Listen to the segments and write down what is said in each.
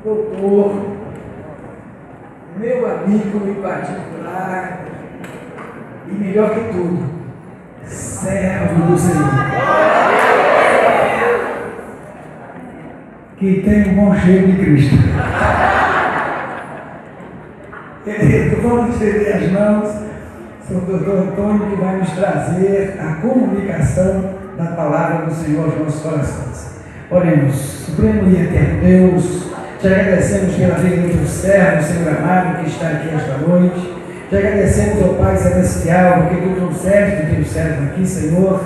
doutor, meu amigo em particular, e melhor que tudo, servo do Senhor, que tem um bom cheiro de Cristo. Querido, vamos estender as mãos sobre o doutor Antônio, que vai nos trazer a comunicação da palavra do Senhor aos nossos corações. Oremos. Supremo e eterno Deus, te agradecemos pela vida do teu servo, Senhor amado, que está aqui esta noite. Te agradecemos, ó Pai Celestial, porque tu trouxeste o teu servo aqui, Senhor.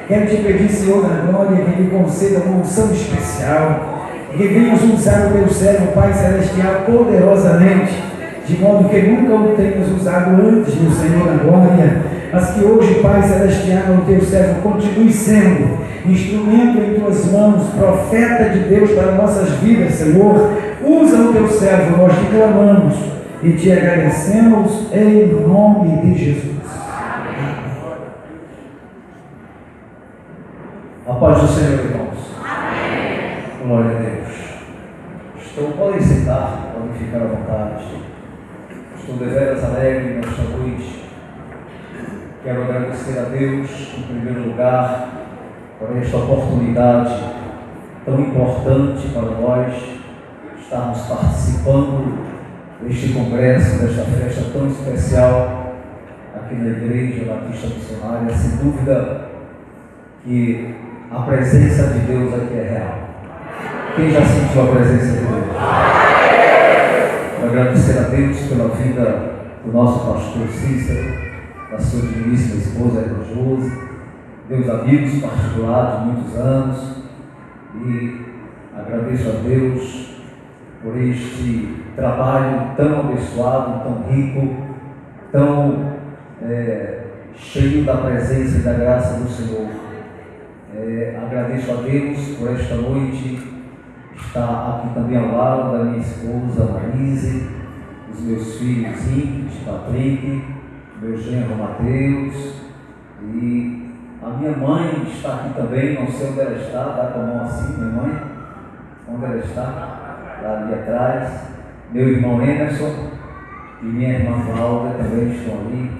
Quero te pedir, Senhor da glória, que ele conceda uma unção especial, que venhas usar o teu servo, Pai Celestial, poderosamente, de modo que nunca o tenhas usado antes, meu Senhor da glória, mas que hoje, Pai Celestial, o teu servo continue sendo instrumento em tuas mãos, profeta de Deus para nossas vidas, Senhor. Usa o teu servo, nós te clamamos e te agradecemos em nome de Jesus. Amém. A paz do Senhor, irmãos. Amém. Glória a Deus. Podem sentar, podem ficar à vontade. Estou deveras alegre nesta noite. Quero agradecer a Deus, em primeiro lugar, por esta oportunidade tão importante para nós estarmos participando deste congresso, desta festa tão especial aqui na Igreja Batista Missionária. Sem dúvida que a presença de Deus aqui é real. Quem já sentiu a presença de Deus? Quero agradecer a Deus pela vida do nosso pastor Cícero, da sua digníssima esposa, Irmã Josi, meus amigos particulares de muitos anos, e agradeço a Deus por este trabalho tão abençoado, tão rico, tão cheio da presença e da graça do Senhor. Agradeço a Deus por esta noite estar aqui também ao lado da minha esposa Marise, dos meus filhos Ingrid, Patrick, meu genro Mateus, e a minha mãe está aqui também, não sei onde ela está, dá com a mão assim, minha mãe, onde ela está? Lá ali atrás, meu irmão Emerson e minha irmã Cláudia também estão ali.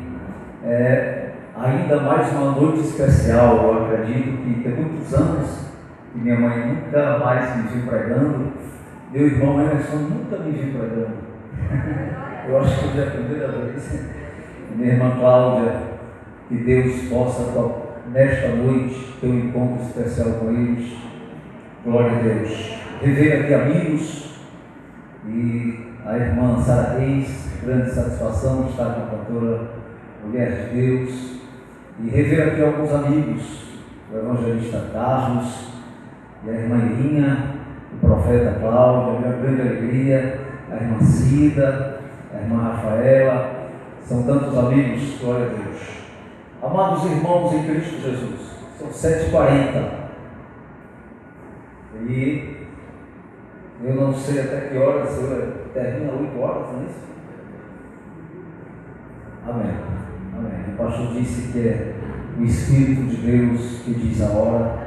Ainda mais uma noite especial, eu acredito que tem muitos anos que minha mãe nunca mais me viu pregando, meu irmão Emerson nunca me viu pregando. Eu acho que hoje é a primeira vez. Minha irmã Cláudia, que Deus possa nesta noite ter um encontro especial com eles. Glória a Deus. Rever aqui amigos e a irmã Sara Reis, grande satisfação de estar com a cantora Mulher de Deus, e rever aqui alguns amigos, o evangelista Carlos e a irmã Irinha, o profeta Cláudio, a minha grande alegria, a irmã Cida, a irmã Rafaela, são tantos amigos, glória a Deus. Amados irmãos em Cristo Jesus, são 7h40 e eu não sei até que horas, termina 8 horas, não é isso? Amém. Amém. O pastor disse que é o Espírito de Deus que diz a hora.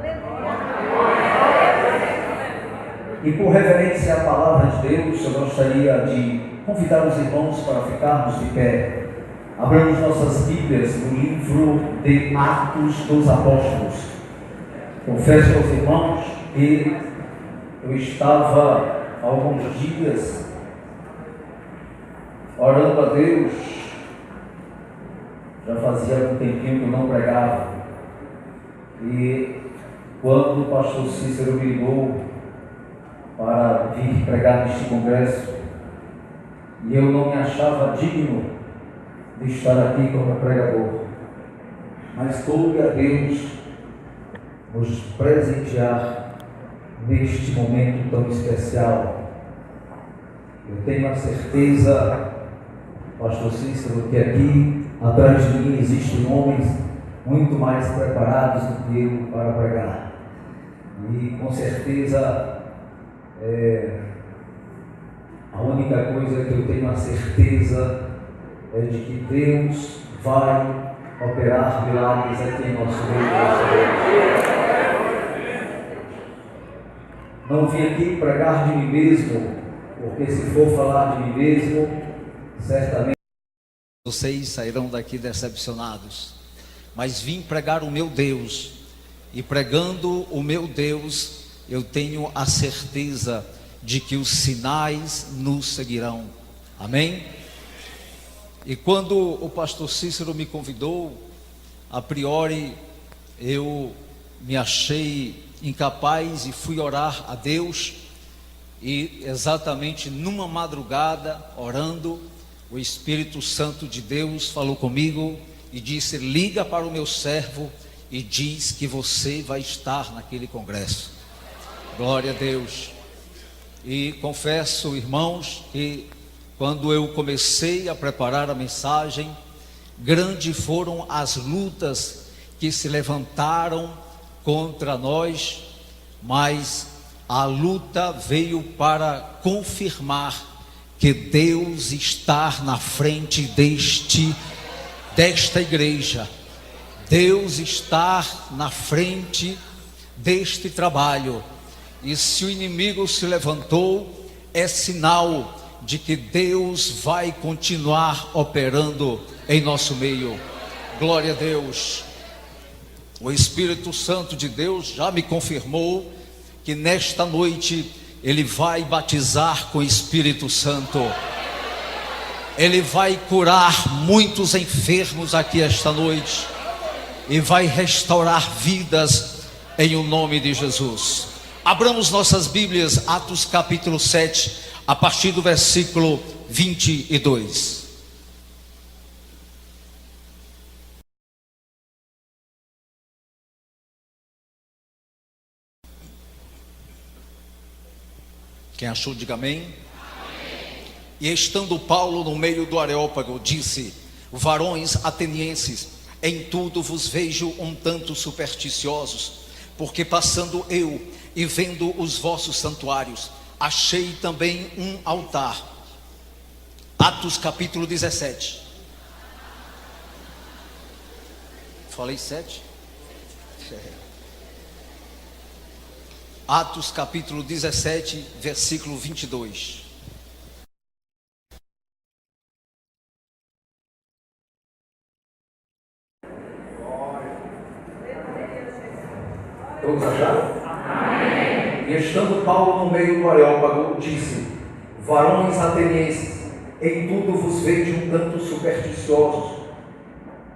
E por reverência à palavra de Deus, eu gostaria de convidar os irmãos para ficarmos de pé. Abramos nossas Bíblias no livro de Atos dos Apóstolos. Confesso aos irmãos que eu estava há alguns dias orando a Deus. Já fazia algum tempinho que eu não pregava. E quando o pastor Cícero me ligou para vir pregar neste congresso, e eu não me achava digno de estar aqui como pregador, mas coube a Deus nos presentear neste momento tão especial. Eu tenho a certeza, pastor Cícero, que aqui atrás de mim existem homens muito mais preparados do que eu para pregar, e com certeza a única coisa que eu tenho a certeza é de que Deus vai operar milagres aqui em nosso meio. Não vim aqui pregar de mim mesmo, porque se for falar de mim mesmo, certamente vocês sairão daqui decepcionados. Mas vim pregar o meu Deus, e pregando o meu Deus, eu tenho a certeza de que os sinais nos seguirão. Amém? E quando o pastor Cícero me convidou, a priori eu me achei incapaz e fui orar a Deus. E exatamente numa madrugada, orando, o Espírito Santo de Deus falou comigo e disse: liga para o meu servo e diz que você vai estar naquele congresso. Glória a Deus. E confesso, irmãos, que quando eu comecei a preparar a mensagem, grandes foram as lutas que se levantaram contra nós, mas a luta veio para confirmar que Deus está na frente desta igreja. Deus está na frente deste trabalho. E se o inimigo se levantou, é sinal de que Deus vai continuar operando em nosso meio. Glória a Deus. O Espírito Santo de Deus já me confirmou que nesta noite Ele vai batizar com o Espírito Santo. Ele vai curar muitos enfermos aqui esta noite e vai restaurar vidas em o nome de Jesus. Abramos nossas Bíblias, Atos capítulo 7, a partir do versículo 22. Quem achou, diga amém. Amém. E estando Paulo no meio do Areópago, disse: varões atenienses, em tudo vos vejo um tanto supersticiosos, porque passando eu e vendo os vossos santuários, achei também um altar. Atos capítulo 17. Falei 7? Atos capítulo 17, versículo 22. Todos acharam? Amém. E estando Paulo no meio do Areópago, disse: varões atenienses, em tudo vos vejo um tanto supersticiosos,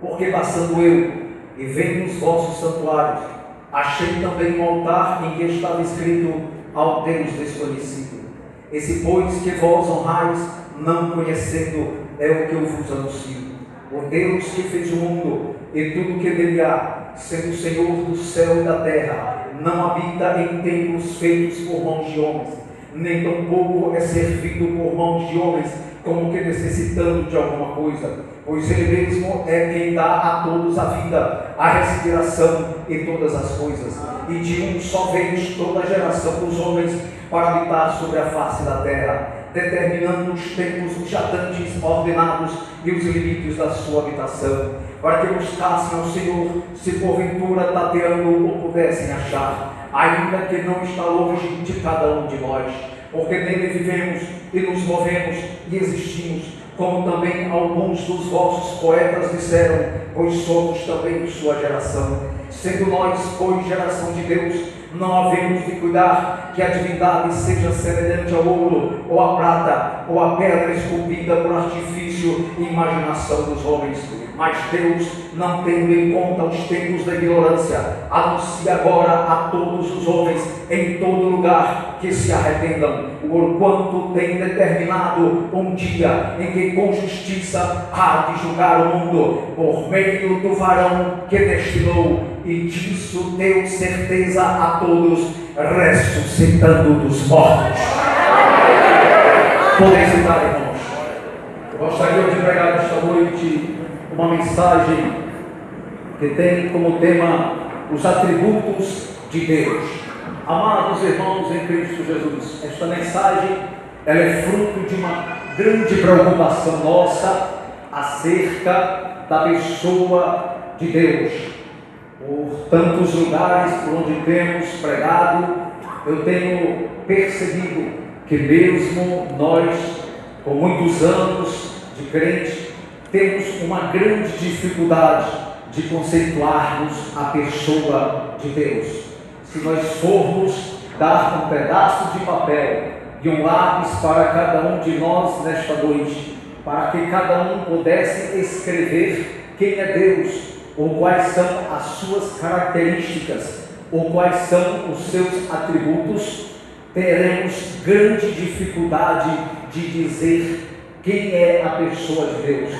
porque passando eu e vendo os vossos santuários, achei também um altar em que estava escrito: ao Deus desconhecido. Esse, pois, que vós honrais, não conhecendo, é o que eu vos anuncio. O Deus que fez o mundo e tudo que nele há, sendo o Senhor do céu e da terra, não habita em templos feitos por mãos de homens, nem tampouco é servido por mãos de homens, como que necessitando de alguma coisa, pois Ele mesmo é quem dá a todos a vida, a respiração e todas as coisas. E de um só vez toda a geração dos homens para habitar sobre a face da terra, determinando os tempos jatantes ordenados e os limites da sua habitação, para que buscassem ao Senhor, se porventura tateando o pudessem achar, ainda que não está longe de cada um de nós, porque nele vivemos e nos movemos e existimos, como também alguns dos vossos poetas disseram, pois somos também de sua geração. Sendo nós, pois, geração de Deus, não havemos de cuidar que a divindade seja semelhante ao ouro, ou à prata, ou à pedra esculpida por artifício e imaginação dos homens. Mas Deus, não tendo em conta os tempos da ignorância, anuncia agora a todos os homens, em todo lugar, que se arrependam, porquanto tem determinado um dia em que com justiça há de julgar o mundo, por meio do varão que destinou, e disso deu certeza a todos, ressuscitando dos mortos. Podem sentar, irmãos. Eu gostaria de pregar esta noite uma mensagem que tem como tema os atributos de Deus. Amados irmãos em Cristo Jesus, esta mensagem ela é fruto de uma grande preocupação nossa acerca da pessoa de Deus. Por tantos lugares por onde temos pregado, eu tenho percebido que que mesmo nós, com muitos anos de crente, temos uma grande dificuldade de conceituarmos a pessoa de Deus. Se nós formos dar um pedaço de papel e um lápis para cada um de nós nesta noite, para que cada um pudesse escrever quem é Deus, ou quais são as suas características, ou quais são os seus atributos, teremos grande dificuldade de dizer quem é a pessoa de Deus.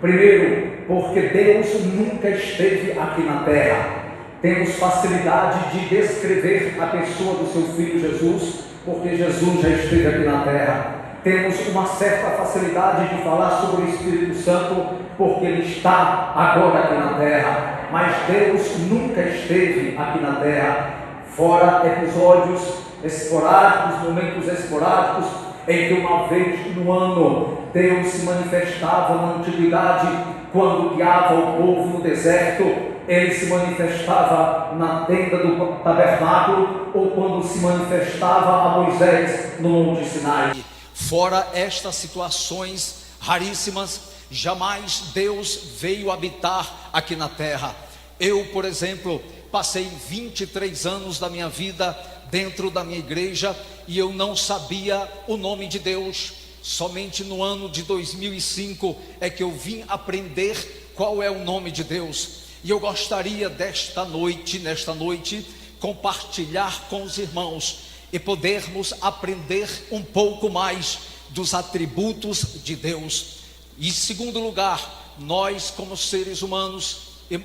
Primeiro, porque Deus nunca esteve aqui na terra. Temos facilidade de descrever a pessoa do seu Filho Jesus, porque Jesus já esteve aqui na terra. Temos uma certa facilidade de falar sobre o Espírito Santo, porque Ele está agora aqui na terra. Mas Deus nunca esteve aqui na terra, fora episódios esporádicos, momentos esporádicos, em que uma vez no ano Deus se manifestava na antiguidade, quando guiava o povo no deserto. Ele se manifestava na tenda do tabernáculo, ou quando se manifestava a Moisés no Monte Sinai. Fora estas situações raríssimas, jamais Deus veio habitar aqui na terra. Eu, por exemplo, passei 23 anos da minha vida dentro da minha igreja e eu não sabia o nome de Deus. Somente no ano de 2005 é que eu vim aprender qual é o nome de Deus. E eu gostaria nesta noite, compartilhar com os irmãos e podermos aprender um pouco mais dos atributos de Deus. E em segundo lugar, nós como seres humanos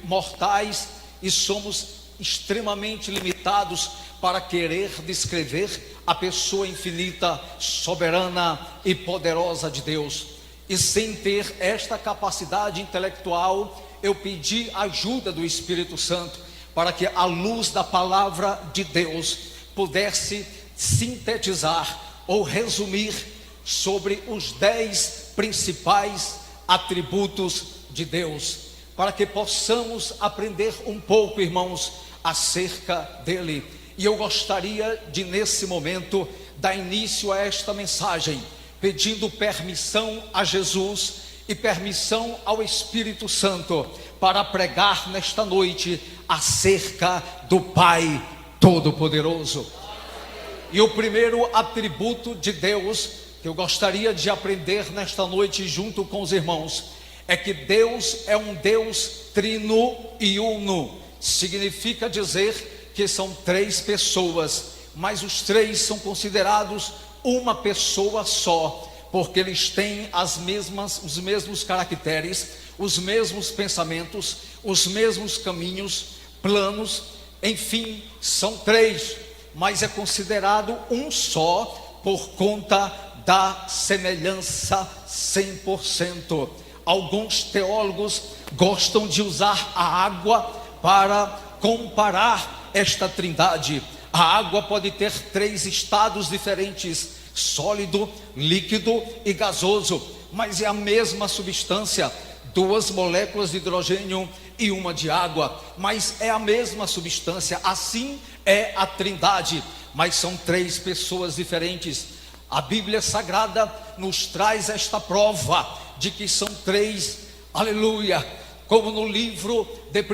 mortais e somos extremamente limitados para querer descrever a pessoa infinita, soberana e poderosa de Deus. E sem ter esta capacidade intelectual, eu pedi ajuda do Espírito Santo para que a luz da palavra de Deus pudesse sintetizar ou resumir sobre os 10 principais atributos de Deus, para que possamos aprender um pouco, irmãos, acerca dele. E eu gostaria de, nesse momento, dar início a esta mensagem, pedindo permissão a Jesus e permissão ao Espírito Santo para pregar nesta noite acerca do Pai Todo-Poderoso. E o primeiro atributo de Deus que eu gostaria de aprender nesta noite junto com os irmãos é que Deus é um Deus trino e uno. Significa dizer que são 3 pessoas, mas os 3 são considerados uma pessoa só, porque eles têm os mesmos caracteres, os mesmos pensamentos, os mesmos caminhos, planos, enfim, são 3, mas é considerado um só por conta da semelhança 100%. Alguns teólogos gostam de usar a água para comparar esta trindade. A água pode ter 3 estados diferentes: sólido, líquido e gasoso, mas é a mesma substância, 2 moléculas de hidrogênio e uma de água, mas é a mesma substância. Assim é a trindade, mas são 3 pessoas diferentes. A Bíblia Sagrada nos traz esta prova de que são 3, aleluia, como no livro de 1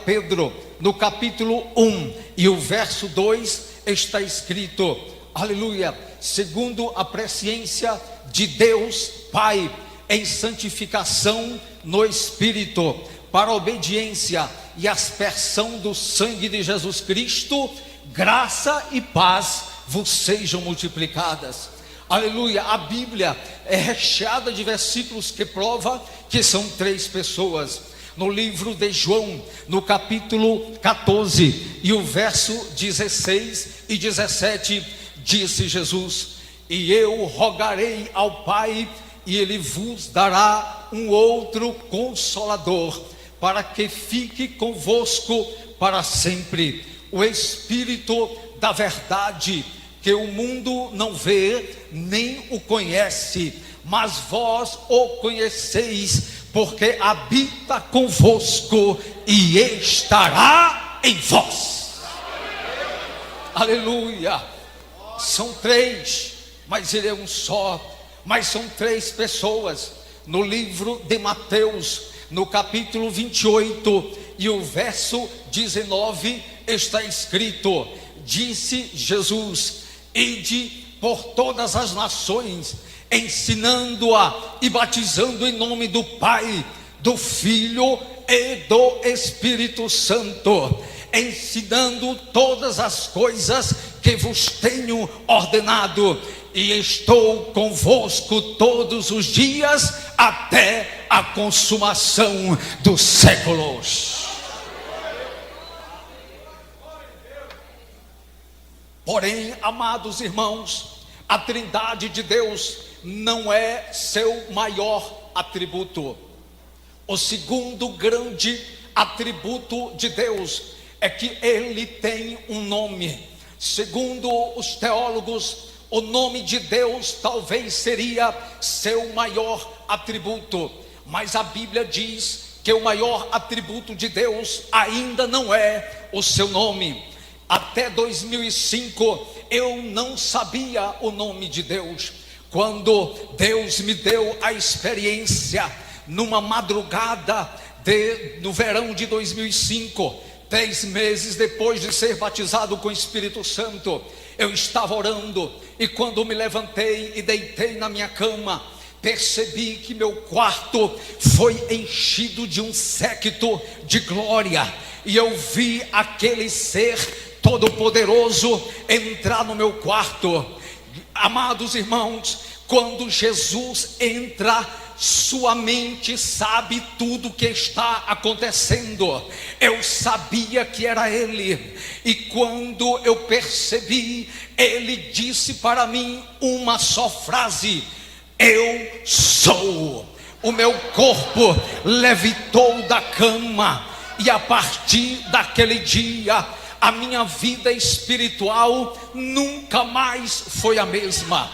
Pedro, no capítulo 1 e o verso 2 está escrito, aleluia: segundo a presciência de Deus Pai, em santificação no Espírito, para a obediência e aspersão do sangue de Jesus Cristo, graça e paz vos sejam multiplicadas. Aleluia. A Bíblia é recheada de versículos que prova que são 3 pessoas. No livro de João, no capítulo 14 e o verso 16 e 17, disse Jesus: e eu rogarei ao Pai, e Ele vos dará um outro Consolador, para que fique convosco para sempre, o Espírito da verdade, que o mundo não vê, nem o conhece, mas vós o conheceis, porque habita convosco e estará em vós. Aleluia. São 3, mas ele é um só, mas são três pessoas. No livro de Mateus, no capítulo 28 e o verso 19, está escrito: disse Jesus: ide por todas as nações, ensinando-a e batizando em nome do Pai, do Filho e do Espírito Santo, ensinando todas as coisas que vos tenho ordenado, e estou convosco todos os dias até a consumação dos séculos. Porém, amados irmãos, a Trindade de Deus não é seu maior atributo. O segundo grande atributo de Deus é que ele tem um nome. Segundo os teólogos, o nome de Deus talvez seria seu maior atributo, mas a Bíblia diz que o maior atributo de Deus ainda não é o seu nome. Até 2005 eu não sabia o nome de Deus. Quando Deus me deu a experiência, numa madrugada no verão de 2005, 3 meses depois de ser batizado com o Espírito Santo, eu estava orando, e quando me levantei e deitei na minha cama, percebi que meu quarto foi enchido de um séquito de glória, e eu vi aquele ser todo-poderoso entrar no meu quarto. Amados irmãos, quando Jesus entra, sua mente sabe tudo o que está acontecendo. Eu sabia que era Ele, e quando eu percebi, Ele disse para mim uma só frase: eu sou. O meu corpo levitou da cama, e a partir daquele dia, a minha vida espiritual nunca mais foi a mesma.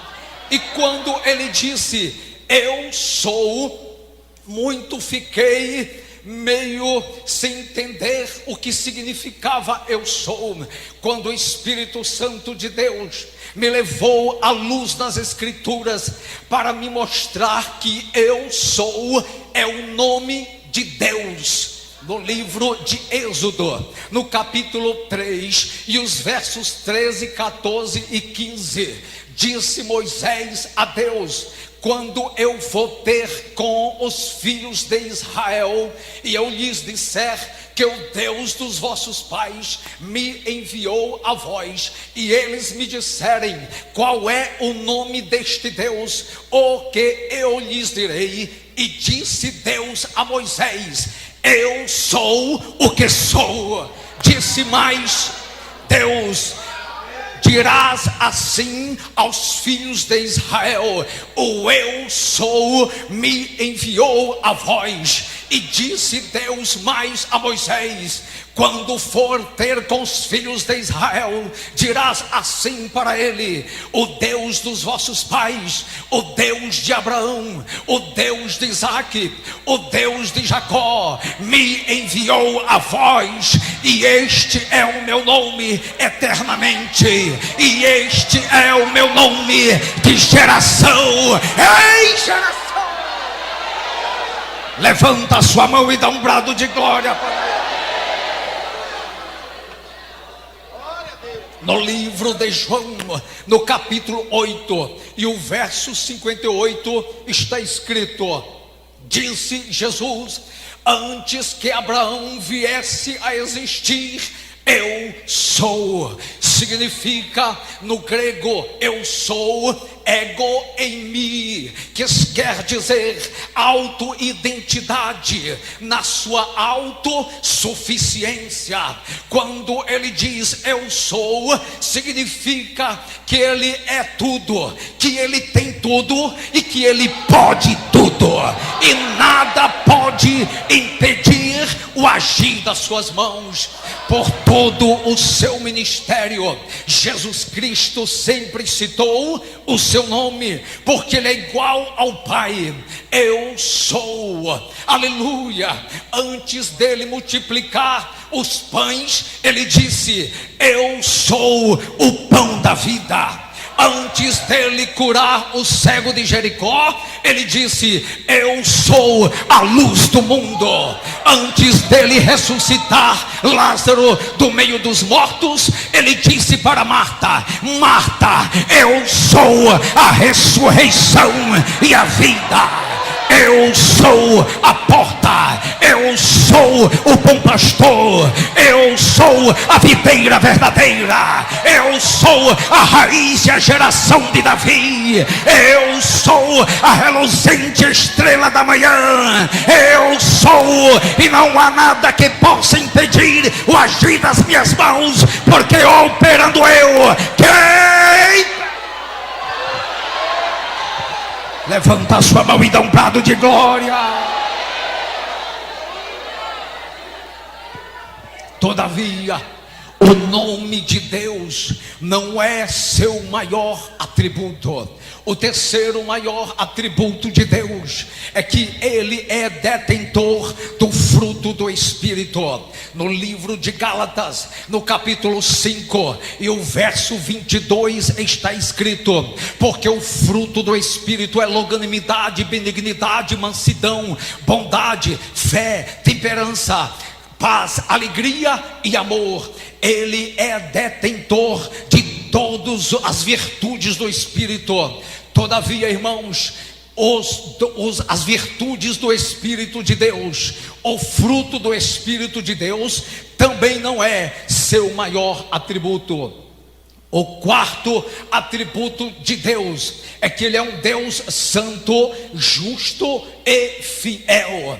E quando Ele disse eu sou, muito fiquei meio sem entender o que significava eu sou, quando o Espírito Santo de Deus me levou à luz das Escrituras para me mostrar que eu sou é o nome de Deus. No livro de Êxodo, no capítulo 3 e os versos 13, 14 e 15, disse Moisés a Deus: quando eu for ter com os filhos de Israel, e eu lhes disser que o Deus dos vossos pais me enviou a vós, e eles me disserem qual é o nome deste Deus, o que eu lhes direi. E disse Deus a Moisés: eu sou o que sou. Disse mais Deus: dirás assim aos filhos de Israel: o eu sou me enviou a vós. E disse Deus mais a Moisés: quando for ter com os filhos de Israel, dirás assim para ele: o Deus dos vossos pais, o Deus de Abraão, o Deus de Isaque, o Deus de Jacó, me enviou a vós, e este é o meu nome eternamente, e este é o meu nome de geração em geração. Levanta a sua mão e dá um brado de glória para Ele. No livro de João, no capítulo 8 e o verso 58, está escrito: disse Jesus: antes que Abraão viesse a existir, eu sou. Significa no grego eu sou, ego em mim, que quer dizer autoidentidade, na sua autossuficiência. Quando ele diz eu sou, significa que ele é tudo, que ele tem tudo e que ele pode tudo, e nada pode impedir o agir das suas mãos. Por todo o seu ministério, Jesus Cristo sempre citou o seu nome, porque ele é igual ao Pai. Eu sou, aleluia. Antes dele multiplicar os pães, ele disse: eu sou o pão da vida. Antes dele curar o cego de Jericó, ele disse: eu sou a luz do mundo. Antes dele ressuscitar Lázaro do meio dos mortos, ele disse para Marta: Marta, eu sou a ressurreição e a vida. Eu sou a porta, eu sou o bom pastor, eu sou a videira verdadeira, eu sou a raiz e a geração de Davi, eu sou a reluzente estrela da manhã, eu sou, e não há nada que possa impedir o agir das minhas mãos, porque operando eu, quem? Levanta a sua mão e dá um brado de glória. Todavia, o nome de Deus não é seu maior atributo. O terceiro maior atributo de Deus é que Ele é detentor do fruto do Espírito. No livro de Gálatas, no capítulo 5 e o verso 22 está escrito: porque o fruto do Espírito é longanimidade, benignidade, mansidão, bondade, fé, temperança, paz, alegria e amor. Ele é detentor de todas as virtudes do Espírito. Todavia, irmãos, as virtudes do Espírito de Deus, o fruto do Espírito de Deus, também não é seu maior atributo. O quarto atributo de Deus é que Ele é um Deus santo, justo e fiel.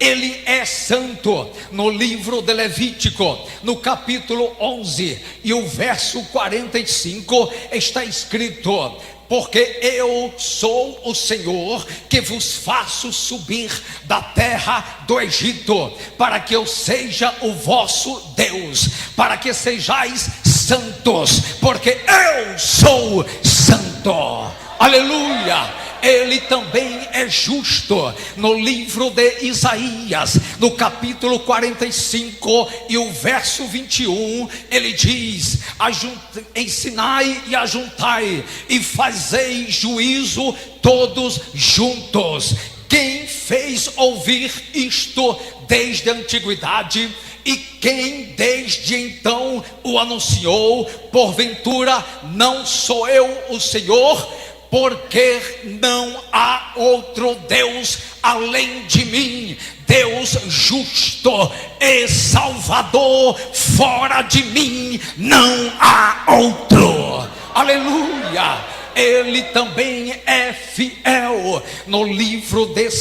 Ele é santo. No livro de Levítico, no capítulo 11 e o verso 45 está escrito: porque eu sou o Senhor que vos faço subir da terra do Egito, para que eu seja o vosso Deus, para que sejais santos, porque eu sou santo. Aleluia! Ele também é justo. No livro de Isaías, no capítulo 45 e o verso 21, ele diz: ensinai e ajuntai, e fazei juízo todos juntos. Quem fez ouvir isto desde a antiguidade? E quem desde então o anunciou? Porventura não sou eu o Senhor? Porque não há outro Deus além de mim, Deus justo e salvador, fora de mim não há outro. Aleluia! Ele também é fiel. No livro de 2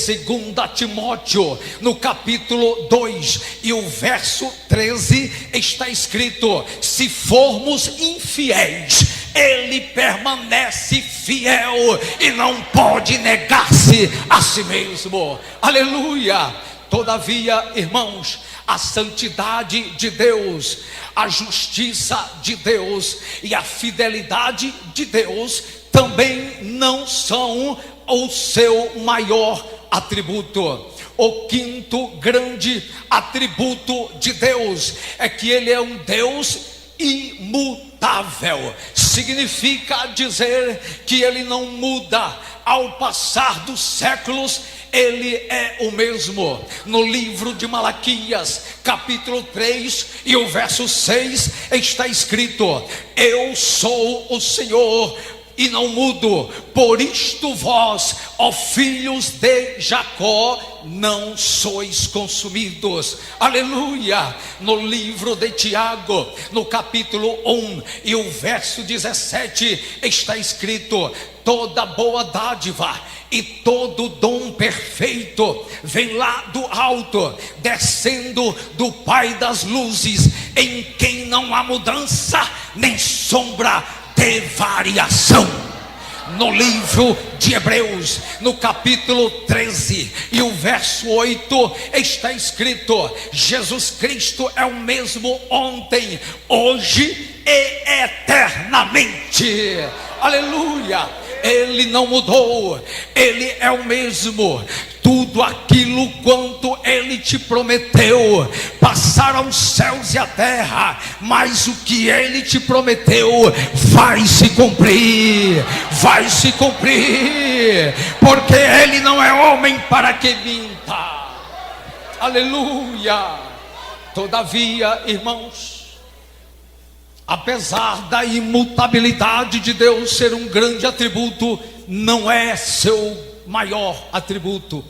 Timóteo, no capítulo 2 e o verso 13 está escrito: se formos infiéis, Ele permanece fiel e não pode negar-se a si mesmo. Aleluia! Todavia, irmãos, a santidade de Deus, a justiça de Deus e a fidelidade de Deus também não são o seu maior atributo. O quinto grande atributo de Deus é que Ele é um Deus imutável. Significa dizer que Ele não muda. Ao passar dos séculos, Ele é o mesmo. No livro de Malaquias, capítulo 3 e o verso 6 está escrito: eu sou o Senhor e não mudo, por isto vós, ó filhos de Jacó, não sois consumidos. Aleluia! No livro de Tiago, no capítulo 1 e o verso 17 está escrito: toda boa dádiva e todo dom perfeito vem lá do alto, descendo do Pai das luzes, em quem não há mudança nem sombra de variação. No livro de Hebreus, no capítulo 13 e o verso 8 está escrito: Jesus Cristo é o mesmo ontem, hoje e eternamente. Aleluia! Ele não mudou, Ele é o mesmo. Tudo tudo aquilo quanto Ele te prometeu. Passaram os céus e a terra, mas o que Ele te prometeu vai se cumprir, vai se cumprir, porque Ele não é homem para que minta. Aleluia. Todavia, irmãos, apesar da imutabilidade de Deus ser um grande atributo, não é seu maior atributo.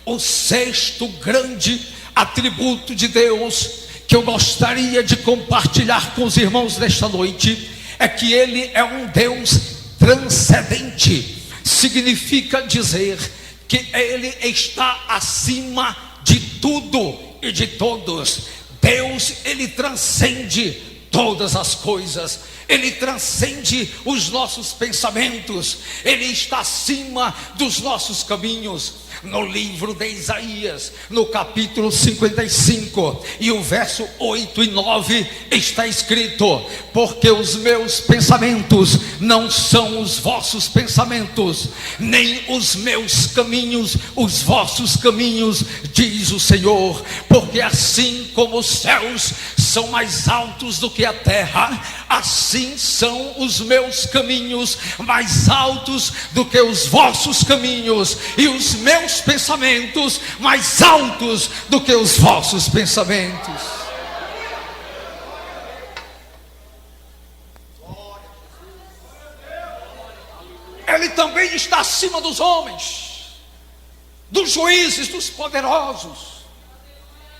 O sexto grande atributo de Deus que eu gostaria de compartilhar com os irmãos nesta noite é que Ele é um Deus transcendente. Significa dizer que Ele está acima de tudo e de todos. Deus, Ele transcende todas as coisas. Ele transcende os nossos pensamentos. Ele está acima dos nossos caminhos. No livro de Isaías, no capítulo 55 e o verso 8 e 9 está escrito: porque os meus pensamentos não são os vossos pensamentos, nem os meus caminhos os vossos caminhos, diz o Senhor. Porque assim como os céus são mais altos do que a terra, assim são os meus caminhos mais altos do que os vossos caminhos, e os meus pensamentos mais altos do que os vossos pensamentos. Ele também está acima dos homens, dos juízes, dos poderosos.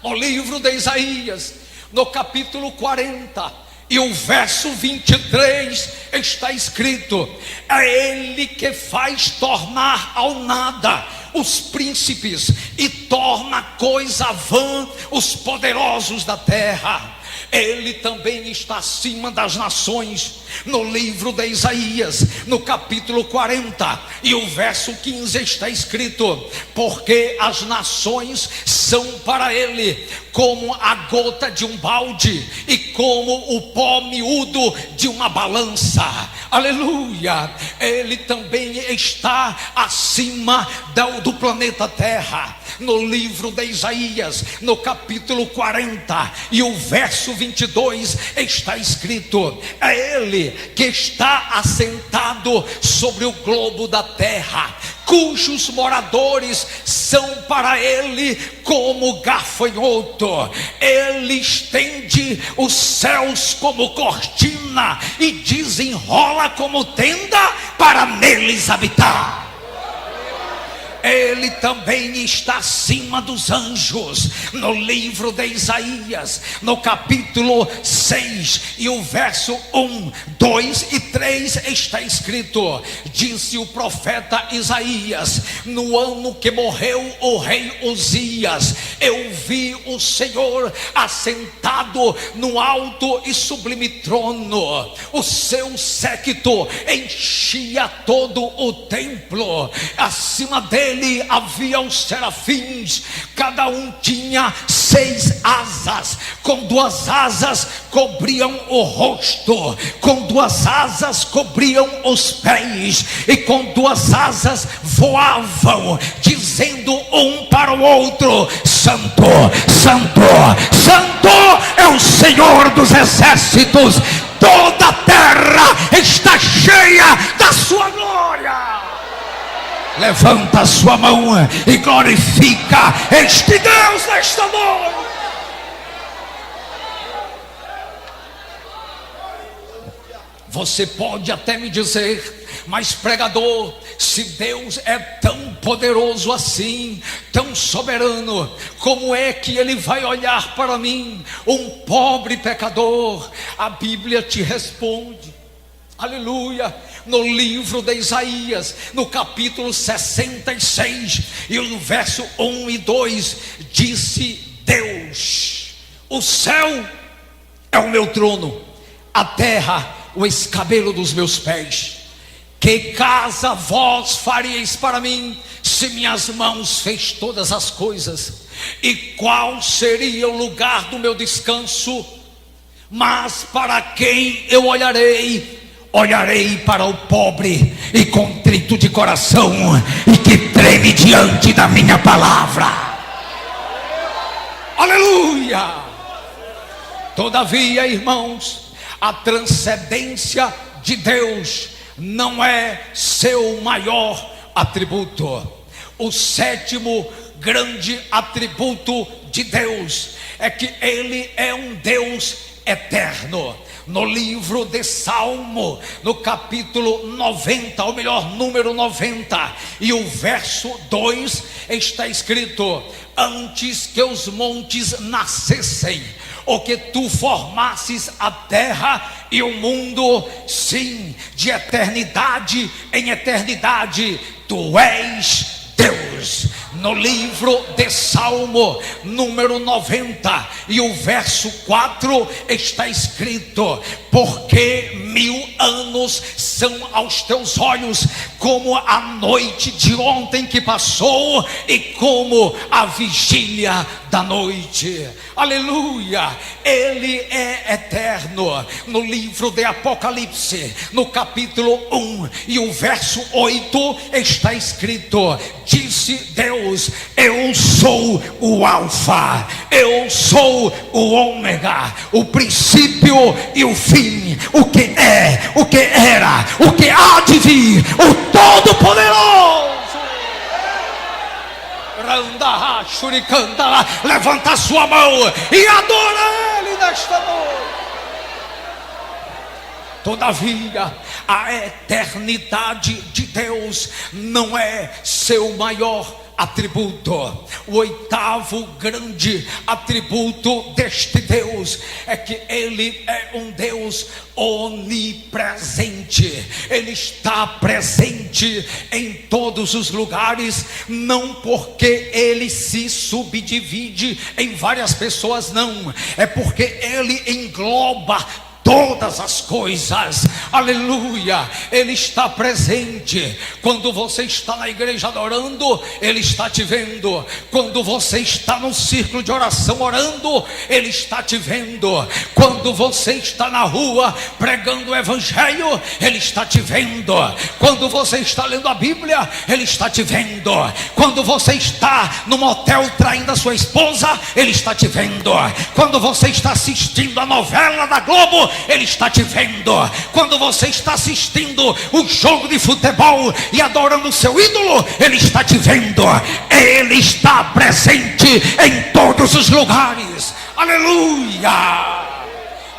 No livro de Isaías, no capítulo 40 e o verso 23 está escrito: é Ele que faz tornar ao nada os príncipes e torna coisa vã os poderosos da terra. Ele também está acima das nações. No livro de Isaías, no capítulo 40 e o verso 15 está escrito: porque as nações são para ele como a gota de um balde e como o pó miúdo de uma balança. Aleluia. Ele também está acima do planeta Terra. No livro de Isaías, no capítulo 40 e o verso 22 está escrito: é Ele que está assentado sobre o globo da terra, cujos moradores são para Ele como gafanhoto. Ele estende os céus como cortina e desenrola como tenda para neles habitar. Ele também está acima dos anjos. No livro de Isaías, no capítulo 6 e o verso 1, 2 e 3 está escrito: disse o profeta Isaías, no ano que morreu o rei Uzias, eu vi o Senhor assentado no alto e sublime trono. O seu séquito enchia todo o templo. Acima dele havia os serafins, cada um tinha 6 asas, com 2 asas cobriam o rosto, com 2 asas cobriam os pés, e com 2 asas voavam, dizendo um para o outro: Santo, Santo, Santo é o Senhor dos exércitos, toda a terra está cheia da sua glória. Levanta a sua mão e glorifica este Deus nesta noite. Você pode até me dizer: mas pregador, se Deus é tão poderoso assim, tão soberano, como é que Ele vai olhar para mim, um pobre pecador? A Bíblia te responde, aleluia, no livro de Isaías, no capítulo 66 e no verso 1 e 2, disse Deus: o céu é o meu trono, a terra o escabelo dos meus pés. Que casa vós faríeis para mim, se minhas mãos fez todas as coisas? E qual seria o lugar do meu descanso? Mas para quem eu olharei? olharei para o pobre e contrito de coração, e que treme diante da minha palavra. Aleluia! Todavia, irmãos, a transcendência de Deus não é seu maior atributo. O sétimo grande atributo de Deus é que Ele é um Deus eterno. No livro de Salmo, no capítulo 90, ou melhor, número 90, e o verso 2, está escrito: antes que os montes nascessem, ou que tu formasses a terra e o mundo, sim, de eternidade em eternidade, tu és Deus. No livro de Salmo, número 90, e o verso 4, está escrito: porque 1000 anos são aos teus olhos como a noite de ontem que passou, e como a vigília da noite. Aleluia! Ele é eterno. No livro de Apocalipse, no capítulo 1 e o verso 8, está escrito: disse Deus: eu sou o Alfa, eu sou o Ômega, o princípio e o fim, o que é, o que era, o que há de vir, o Todo-Poderoso. Levanta a sua mão e adora Ele nesta noite. Todavia, a eternidade de Deus não é seu maior atributo. O oitavo grande atributo deste Deus é que Ele é um Deus onipresente. Ele está presente em todos os lugares, não porque Ele se subdivide em várias pessoas, não, é porque Ele engloba todas as coisas. Aleluia! Ele está presente. Quando você está na igreja adorando, Ele está te vendo. Quando você está no círculo de oração orando, Ele está te vendo. Quando você está na rua pregando o evangelho, Ele está te vendo. Quando você está lendo a Bíblia, Ele está te vendo. Quando você está no motel traindo a sua esposa, Ele está te vendo. Quando você está assistindo a novela da Globo, Ele está te vendo. Quando você está assistindo o jogo de futebol e adorando o seu ídolo, Ele está te vendo. Ele está presente em todos os lugares. Aleluia!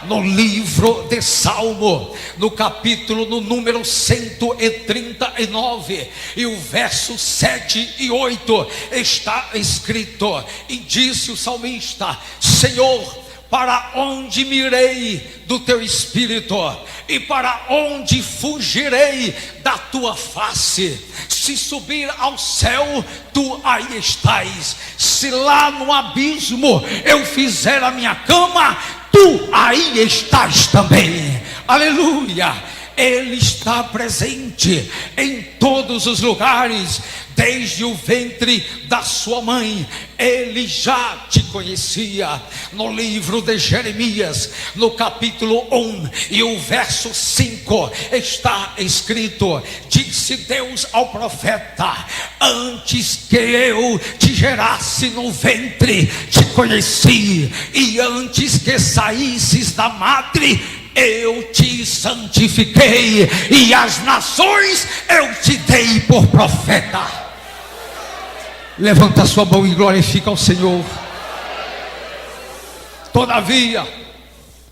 No livro de Salmo, no capítulo, no número 139, e o verso 7 e 8, está escrito: e disse o salmista: Senhor, para onde me irei do teu espírito? E para onde fugirei da tua face? Se subir ao céu, tu aí estás. Se lá no abismo eu fizer a minha cama, tu aí estás também. Aleluia! Ele está presente em todos os lugares. Desde o ventre da sua mãe, Ele já te conhecia. No livro de Jeremias, no capítulo 1 e o verso 5, está escrito: disse Deus ao profeta: antes que eu te gerasse no ventre, te conheci, e antes que saísses da madre, eu te santifiquei, e as nações eu te dei por profeta. Levanta a sua mão e glorifica ao Senhor. Todavia,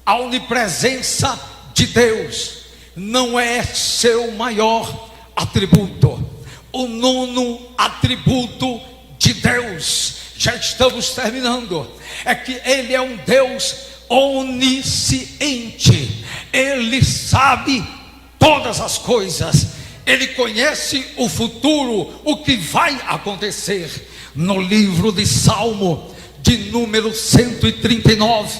a onipresença de Deus não é seu maior atributo. O nono atributo de Deus, já estamos terminando, é que Ele é um Deus onisciente. Ele sabe todas as coisas. Ele conhece o futuro, o que vai acontecer. No livro de Salmo, de número 139,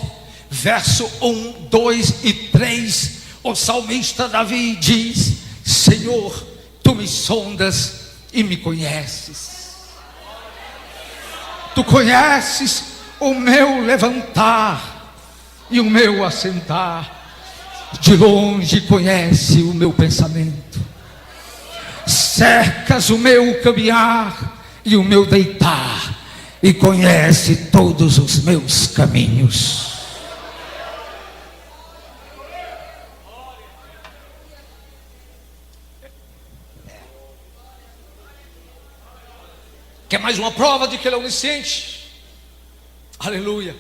verso 1, 2 e 3, o salmista Davi diz: Senhor, tu me sondas e me conheces. Tu conheces o meu levantar e o meu assentar. de longe conhece o meu pensamento, cercas o meu caminhar e o meu deitar, e conhece todos os meus caminhos. Quer mais uma prova de que ele é onisciente? Aleluia.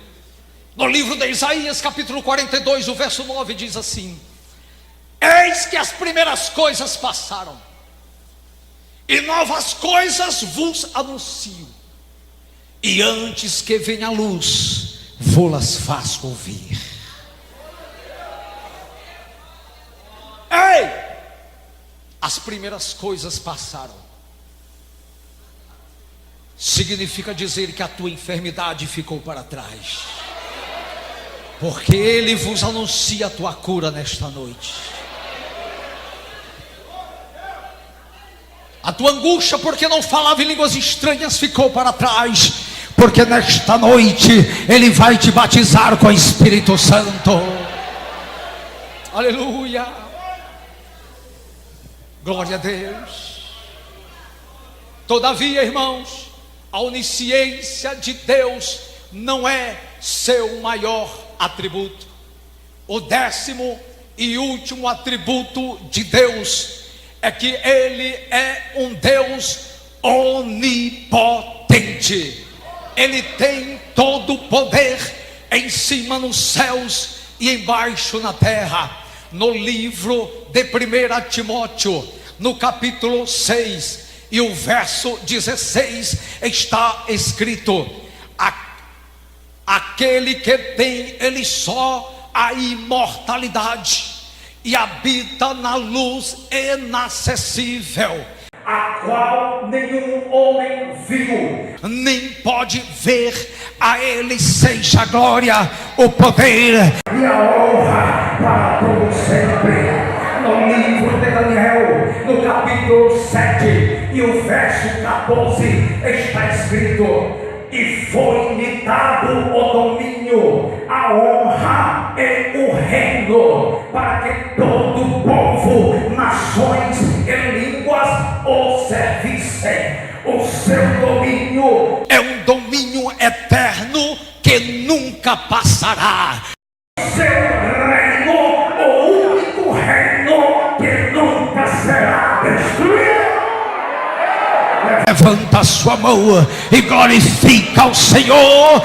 No livro de Isaías, capítulo 42, o verso 9 diz assim: eis que as primeiras coisas passaram, e novas coisas vos anuncio, e antes que venha a luz, vou-las faço ouvir. Ei! As primeiras coisas passaram. Significa dizer que a tua enfermidade ficou para trás, porque Ele vos anuncia a tua cura nesta noite. A tua angústia porque não falava em línguas estranhas ficou para trás, porque nesta noite Ele vai te batizar com o Espírito Santo. Aleluia. Glória a Deus. Todavia, irmãos, a onisciência de Deus não é seu maior atributo. O 10º e último atributo de Deus é que Ele é um Deus onipotente. Ele tem todo o poder em cima nos céus e embaixo na terra. No livro de 1 Timóteo, no capítulo 6 e o verso 16, está escrito: aquele que tem ele só a imortalidade e habita na luz inacessível, a qual nenhum homem viu, nem pode ver. A Ele seja a glória, o poder e a honra para todo sempre. No livro de Daniel, no capítulo 7 e o verso 14, está escrito: e foi-lhe dado o domínio, a honra e o reino, para que todo o povo, nações e línguas o servissem. O seu domínio é um domínio eterno que nunca passará. Seu reino, o único reino que nunca será destruído. Levanta a sua mão e glorifica ao Senhor.